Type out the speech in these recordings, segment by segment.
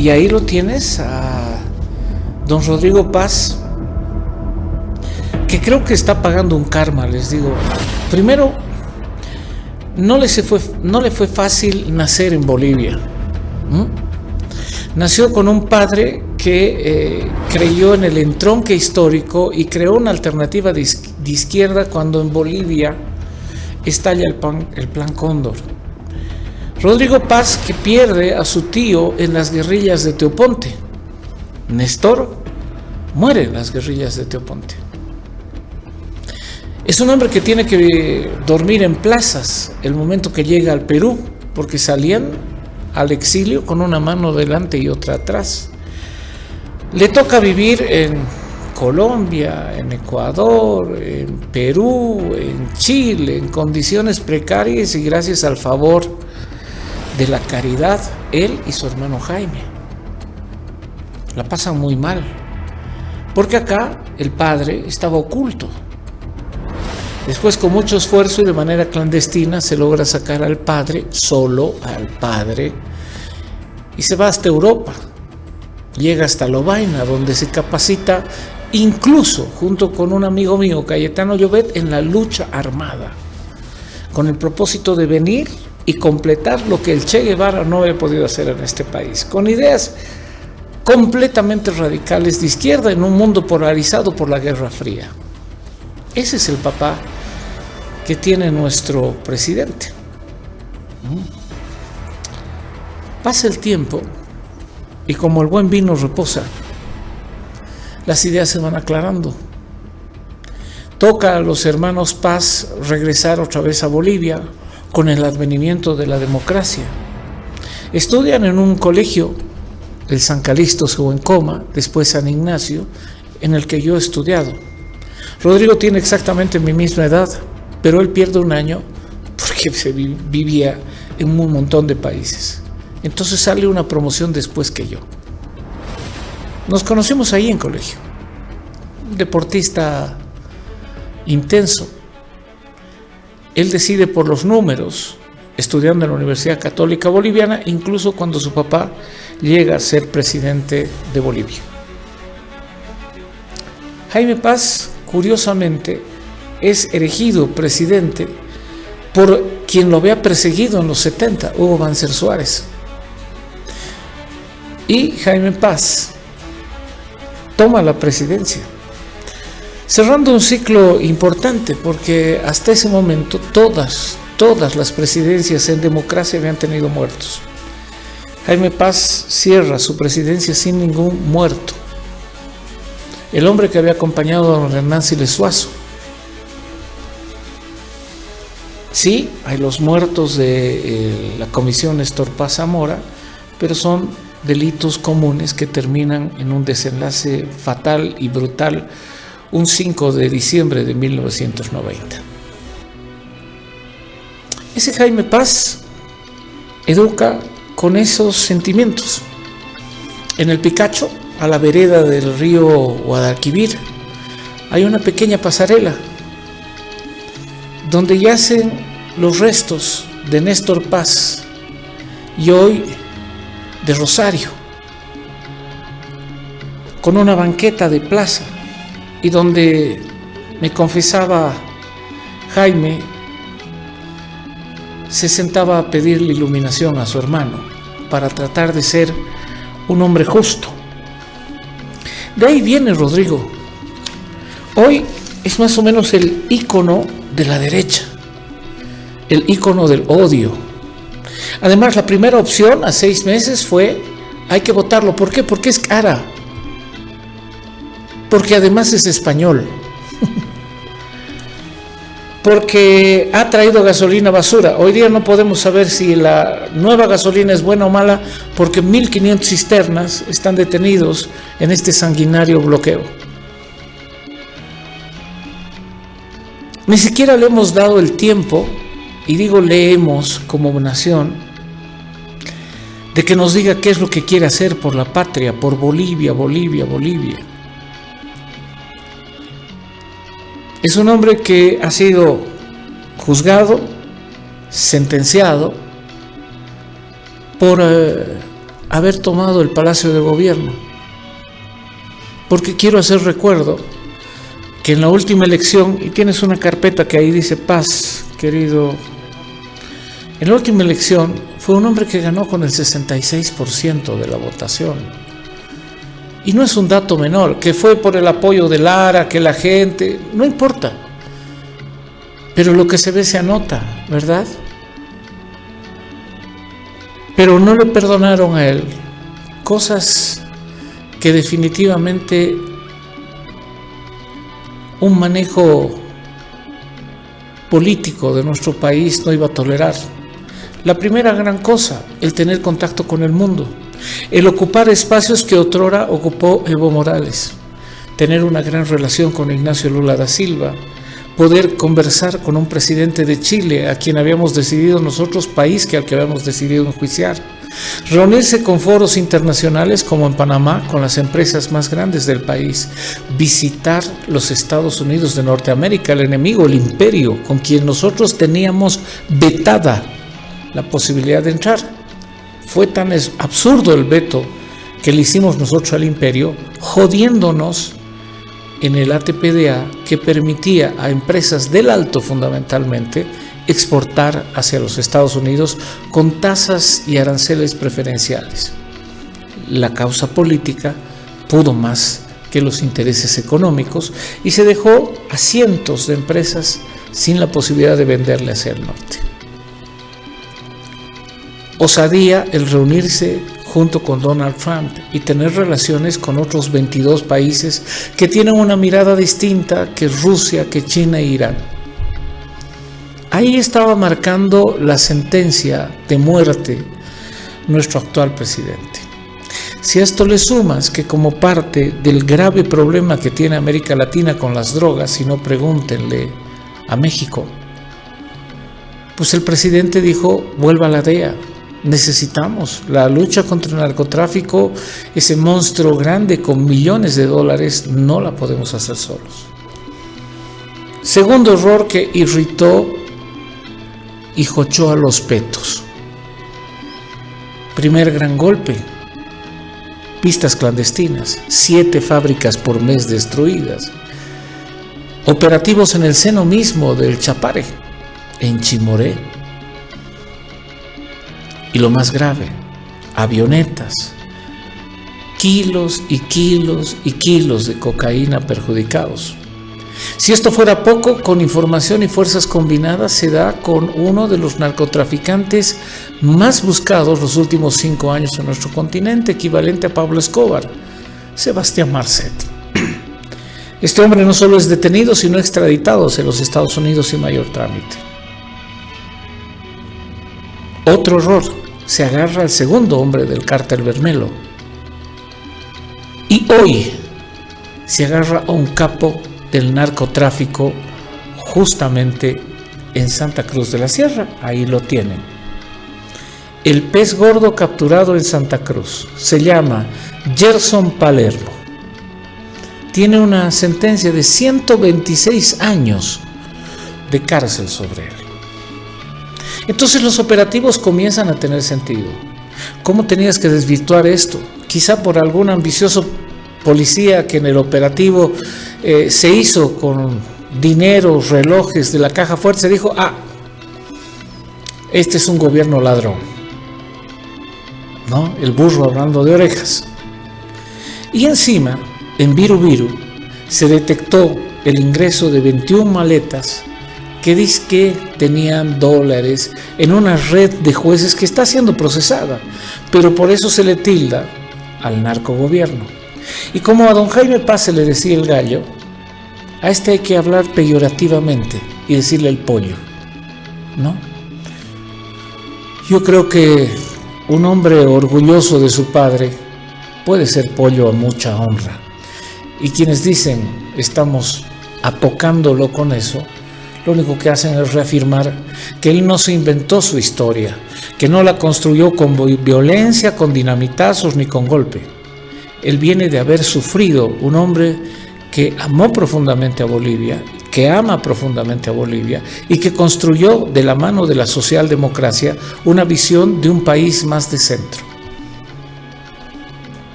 Y ahí lo tienes a don Rodrigo Paz, que creo que está pagando un karma, les digo. Primero, no le fue fácil nacer en Bolivia. Nació con un padre que creyó en el entronque histórico y creó una alternativa de izquierda cuando en Bolivia estalla el Plan Cóndor. Rodrigo Paz, que pierde a su tío en las guerrillas de Teoponte. Néstor muere en las guerrillas de Teoponte. Es un hombre que tiene que dormir en plazas el momento que llega al Perú, porque salían al exilio con una mano delante y otra atrás. Le toca vivir en Colombia, en Ecuador, en Perú, en Chile, en condiciones precarias, y gracias al favor de la caridad, él y su hermano Jaime la pasan muy mal, porque acá el padre estaba oculto. Después, con mucho esfuerzo y de manera clandestina, se logra sacar al padre, solo al padre, y se va hasta Europa. Llega hasta Lovaina, donde se capacita incluso junto con un amigo mío, Cayetano Llobet, en la lucha armada, con el propósito de venir y completar lo que el Che Guevara no había podido hacer en este país, con ideas completamente radicales de izquierda en un mundo polarizado por la Guerra Fría. Ese es el papá que tiene nuestro presidente. Pasa el tiempo y como el buen vino reposa, las ideas se van aclarando. Toca a los hermanos Paz regresar otra vez a Bolivia con el advenimiento de la democracia. Estudian en un colegio, el San Calixto Huencoma, después San Ignacio, en el que yo he estudiado. Rodrigo tiene exactamente mi misma edad, pero él pierde un año porque vivía en un montón de países. Entonces sale una promoción después que yo. Nos conocimos ahí en colegio. Un deportista intenso. Él decide por los números, estudiando en la Universidad Católica Boliviana, incluso cuando su papá llega a ser presidente de Bolivia. Jaime Paz, curiosamente, es elegido presidente por quien lo había perseguido en los 70, Hugo Banzer Suárez. Y Jaime Paz toma la presidencia, cerrando un ciclo importante, porque hasta ese momento todas las presidencias en democracia habían tenido muertos. Jaime Paz cierra su presidencia sin ningún muerto. El hombre que había acompañado a don Hernán Siles Suazo. Sí, hay los muertos de la comisión Néstor Paz Zamora, pero son delitos comunes que terminan en un desenlace fatal y brutal un 5 de diciembre de 1990. Ese Jaime Paz educa con esos sentimientos. En el Picacho, a la vereda del río Guadalquivir, hay una pequeña pasarela donde yacen los restos de Néstor Paz y hoy de Rosario, con una banqueta de plaza, y donde me confesaba Jaime, se sentaba a pedirle iluminación a su hermano para tratar de ser un hombre justo. De ahí viene Rodrigo. Hoy es más o menos el ícono de la derecha, el ícono del odio. Además, la primera opción a 6 meses fue: hay que votarlo. ¿Por qué? Porque es cara. Porque además es español. Porque ha traído gasolina basura. Hoy día no podemos saber si la nueva gasolina es buena o mala, porque 1.500 cisternas están detenidos en este sanguinario bloqueo. Ni siquiera le hemos dado el tiempo, y digo leemos como nación, de que nos diga qué es lo que quiere hacer por la patria, por Bolivia, Bolivia, Bolivia. Es un hombre que ha sido juzgado, sentenciado por haber tomado el Palacio de Gobierno. Porque quiero hacer recuerdo que en la última elección, y tienes una carpeta que ahí dice paz, querido, en la última elección fue un hombre que ganó con el 66% de la votación. Y no es un dato menor, que fue por el apoyo de Lara, que la gente, no importa. Pero lo que se ve se anota, ¿verdad? Pero no le perdonaron a él cosas que definitivamente un manejo político de nuestro país no iba a tolerar. La primera gran cosa, el tener contacto con el mundo, el ocupar espacios que otrora ocupó Evo Morales, tener una gran relación con Ignacio Lula da Silva, poder conversar con un presidente de Chile, a quien habíamos decidido nosotros, país al que habíamos decidido enjuiciar, reunirse con foros internacionales como en Panamá, con las empresas más grandes del país, visitar los Estados Unidos de Norteamérica, el enemigo, el imperio, con quien nosotros teníamos vetada la posibilidad de entrar. Fue tan absurdo el veto que le hicimos nosotros al imperio, jodiéndonos en el ATPDA, que permitía a empresas del Alto fundamentalmente exportar hacia los Estados Unidos con tasas y aranceles preferenciales. La causa política pudo más que los intereses económicos y se dejó a cientos de empresas sin la posibilidad de venderle hacia el norte. Osadía el reunirse junto con Donald Trump y tener relaciones con otros 22 países que tienen una mirada distinta que Rusia, que China e Irán. Ahí estaba marcando la sentencia de muerte nuestro actual presidente. Si a esto le sumas que como parte del grave problema que tiene América Latina con las drogas, si no pregúntenle a México, pues el presidente dijo, vuelva a la DEA. Necesitamos la lucha contra el narcotráfico, ese monstruo grande con millones de dólares, no la podemos hacer solos. Segundo error que irritó y jochó a los petos. Primer gran golpe, pistas clandestinas, 7 fábricas por mes destruidas, operativos en el seno mismo del Chapare, en Chimoré. Y lo más grave, avionetas, kilos y kilos y kilos de cocaína perjudicados. Si esto fuera poco, con información y fuerzas combinadas se da con uno de los narcotraficantes más buscados los últimos 5 años en nuestro continente, equivalente a Pablo Escobar, Sebastián Marcet. Este hombre no solo es detenido, sino extraditado hacia los Estados Unidos sin mayor trámite. Otro error, se agarra al segundo hombre del cártel Bermelo. Y hoy se agarra a un capo del narcotráfico justamente en Santa Cruz de la Sierra. Ahí lo tienen. El pez gordo capturado en Santa Cruz se llama Gerson Palermo. Tiene una sentencia de 126 años de cárcel sobre él. Entonces los operativos comienzan a tener sentido. ¿Cómo tenías que desvirtuar esto? Quizá por algún ambicioso policía que en el operativo se hizo con dinero, relojes de la caja fuerte, se dijo, este es un gobierno ladrón, ¿no? El burro hablando de orejas. Y encima, en Viru Viru, se detectó el ingreso de 21 maletas que dizque tenían dólares en una red de jueces que está siendo procesada, pero por eso se le tilda al narcogobierno. Y como a don Jaime Paz le decía el gallo, a este hay que hablar peyorativamente y decirle el pollo, ¿no? Yo creo que un hombre orgulloso de su padre puede ser pollo a mucha honra. Y quienes dicen estamos apocándolo con eso, lo único que hacen es reafirmar que él no se inventó su historia, que no la construyó con violencia, con dinamitazos ni con golpe. Él viene de haber sufrido, un hombre que amó profundamente a Bolivia, que ama profundamente a Bolivia y que construyó de la mano de la socialdemocracia una visión de un país más de centro.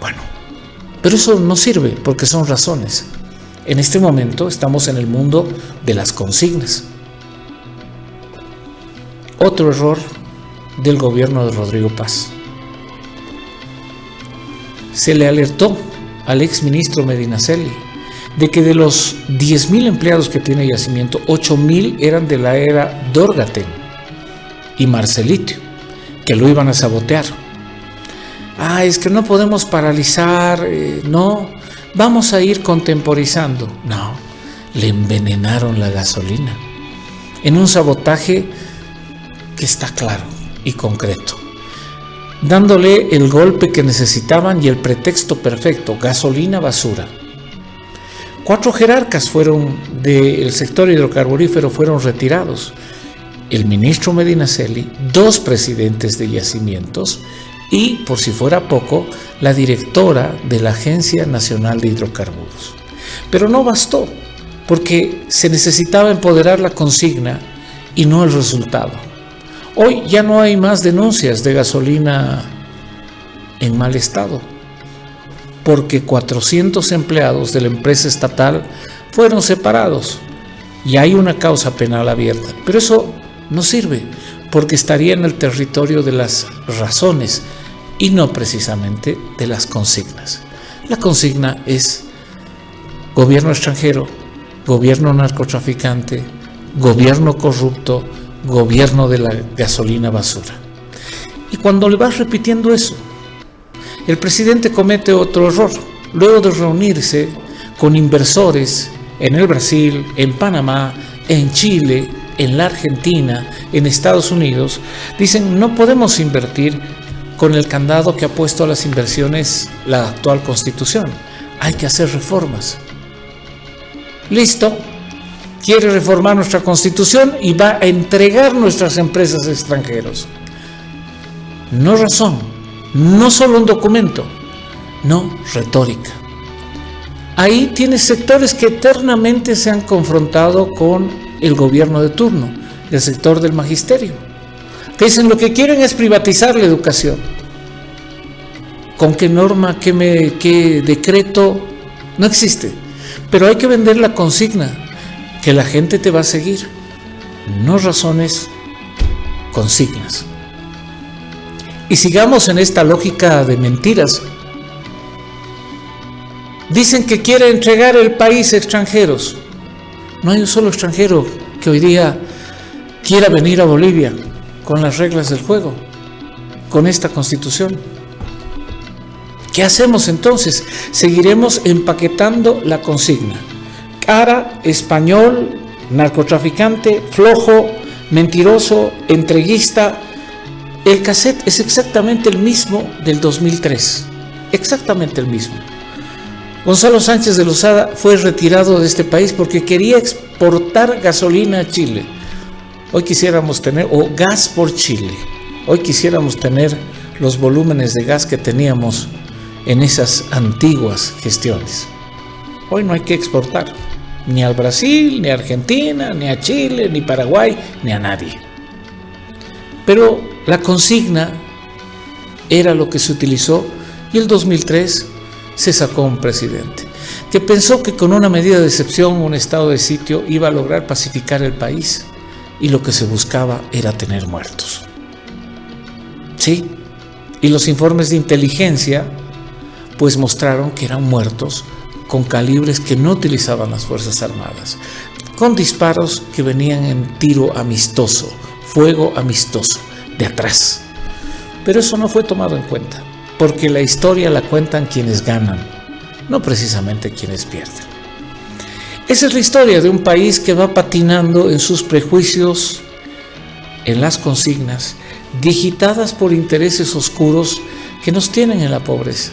Bueno, pero eso no sirve porque son razones. En este momento estamos en el mundo de las consignas. Otro error del gobierno de Rodrigo Paz. Se le alertó al exministro Medinaceli de que de los 10.000 empleados que tiene Yacimiento, 8.000 eran de la era Dorgaten y Marcelito, que lo iban a sabotear. Es que no podemos paralizar, no, vamos a ir contemporizando. No, le envenenaron la gasolina en un sabotaje que está claro y concreto, dándole el golpe que necesitaban y el pretexto perfecto: gasolina basura. 4 jerarcas del sector hidrocarburífero fueron retirados: el ministro Medinaceli, 2 presidentes de Yacimientos y, por si fuera poco, la directora de la Agencia Nacional de Hidrocarburos. Pero no bastó, porque se necesitaba empoderar la consigna y no el resultado. Hoy ya no hay más denuncias de gasolina en mal estado, porque 400 empleados de la empresa estatal fueron separados y hay una causa penal abierta. Pero eso no sirve, porque estaría en el territorio de las razones y no precisamente de las consignas. La consigna es gobierno extranjero, gobierno narcotraficante, gobierno corrupto, gobierno de la gasolina basura. Y cuando le vas repitiendo eso, el presidente comete otro error. Luego de reunirse con inversores en el Brasil, en Panamá, en Chile, en la Argentina, en Estados Unidos, dicen: no podemos invertir con el candado que ha puesto a las inversiones la actual Constitución. Hay que hacer reformas. Listo, quiere reformar nuestra Constitución y va a entregar nuestras empresas a extranjeros. No razón, no solo un documento, no retórica. Ahí tienes sectores que eternamente se han confrontado con el gobierno de turno, el sector del magisterio, que dicen: lo que quieren es privatizar la educación. ¿Con qué norma, qué decreto? No existe. Pero hay que vender la consigna, que la gente te va a seguir. No razones, consignas. Y sigamos en esta lógica de mentiras. Dicen que quiere entregar el país a extranjeros. No hay un solo extranjero que hoy día quiera venir a Bolivia con las reglas del juego, con esta Constitución. ¿Qué hacemos entonces? Seguiremos empaquetando la consigna: cara, español, narcotraficante, flojo, mentiroso, entreguista. El cassette es exactamente el mismo del 2003, exactamente el mismo. Gonzalo Sánchez de Lozada fue retirado de este país porque quería exportar gasolina a Chile. Hoy quisiéramos tener, o gas por Chile, hoy quisiéramos tener los volúmenes de gas que teníamos en esas antiguas gestiones. Hoy no hay que exportar, ni al Brasil, ni a Argentina, ni a Chile, ni Paraguay, ni a nadie. Pero la consigna era lo que se utilizó, y el 2003 se sacó un presidente que pensó que con una medida de excepción, un estado de sitio, iba a lograr pacificar el país, y lo que se buscaba era tener muertos. Sí, y los informes de inteligencia pues mostraron que eran muertos con calibres que no utilizaban las Fuerzas Armadas, con disparos que venían en tiro amistoso, fuego amistoso, de atrás. Pero eso no fue tomado en cuenta, porque la historia la cuentan quienes ganan, no precisamente quienes pierden. Esa es la historia de un país que va patinando en sus prejuicios, en las consignas, digitadas por intereses oscuros que nos tienen en la pobreza.